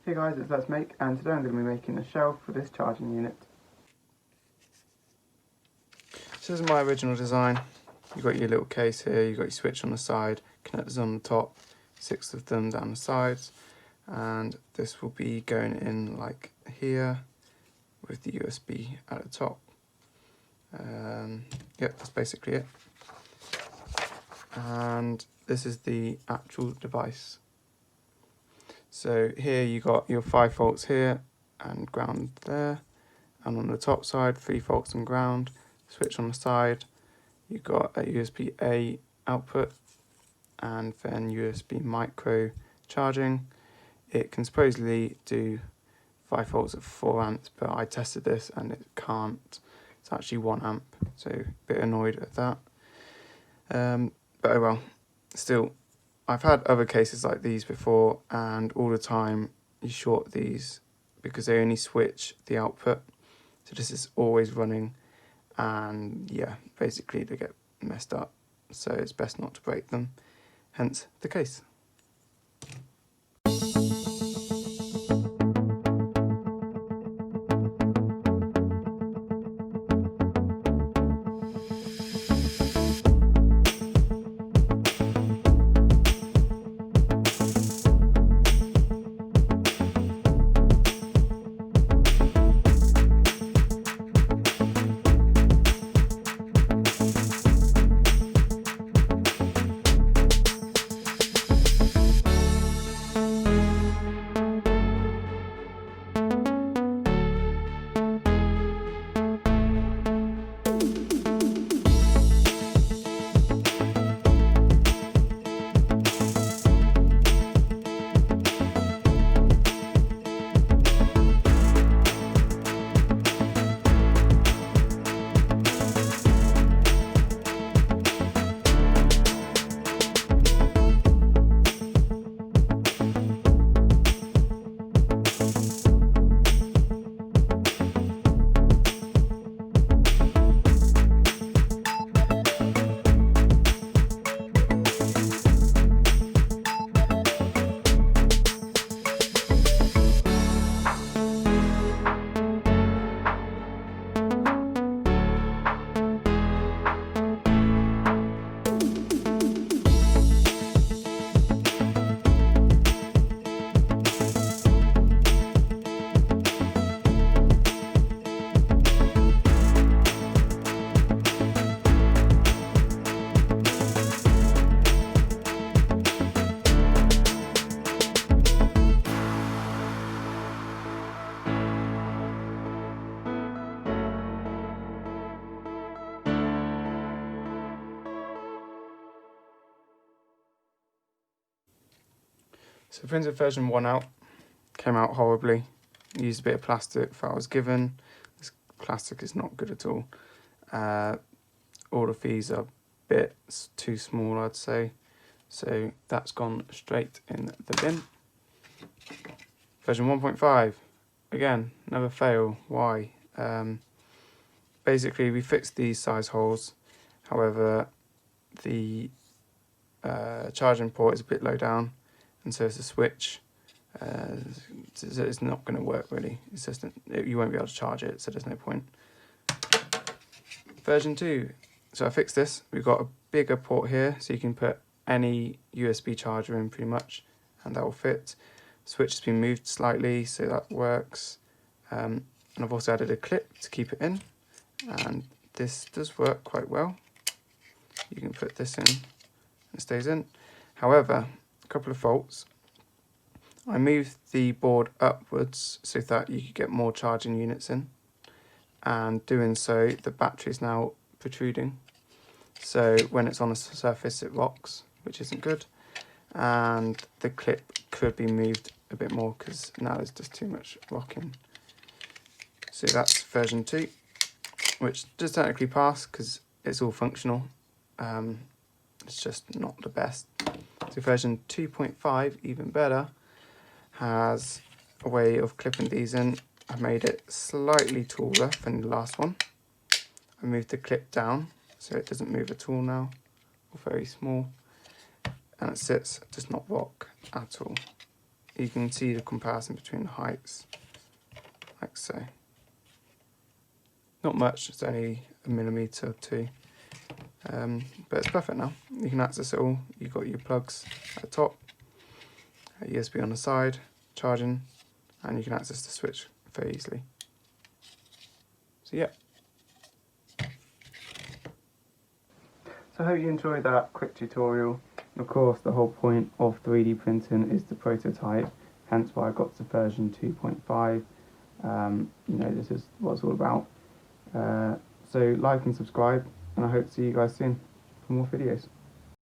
Hey guys, it's Let's Make, and today I'm going to be making a shelf for this charging unit. So this is my original design. You've got your little case here, you've got your switch on the side, connectors on the top, 6 of them down the sides, and this will be going in like here with the USB at the top. Yep, that's basically it. And this is the actual device. So here you got your 5 volts here and ground there, and on the top side 3 volts and ground. Switch on the side, you've got a USB A output and then USB micro charging. It can supposedly do 5 volts at 4 amps, but I tested this and it can't. It's actually 1 amp, so a bit annoyed at that. But oh well, still, I've had other cases like these before, and all the time you short these because they only switch the output. So this is always running, and yeah, basically they get messed up. So it's best not to break them, hence the case. So printed version 1 out, came out horribly. Used a bit of plastic that I was given. This plastic is not good at all. All of these are bits too small, I'd say. So that's gone straight in the bin. Version 1.5, again, never fail. Why? Basically we fixed these size holes. However, the charging port is a bit low down, and so it's a switch. It's not going to work really. It's just you won't be able to charge it, so there's no point. Version 2. So I fixed this. We've got a bigger port here, so you can put any USB charger in pretty much, and that will fit. Switch has been moved slightly, so that works. And I've also added a clip to keep it in, and this does work quite well. You can put this in, it stays in. However, a couple of faults. I moved the board upwards so that you could get more charging units in, and doing so the battery is now protruding, so when it's on a surface it rocks, which isn't good. And the clip could be moved a bit more because now there's just too much rocking. So that's version 2, which does technically pass because it's all functional. It's just not the best. So version 2.5, even better, has a way of clipping these in. I've made it slightly taller than the last one. I moved the clip down so it doesn't move at all now, or very small, and it sits, does not rock at all. you can see the comparison between the heights, like so. Not much, it's only a millimetre or two, but it's perfect now. You can access it all. You've got your plugs at the top, a USB on the side, charging, and you can access the switch very easily. So yeah. So I hope you enjoyed that quick tutorial. Of course, the whole point of 3D printing is to prototype, hence why I got to version 2.5. You know, this is what it's all about. So like and subscribe, and I hope to see you guys soon for more videos.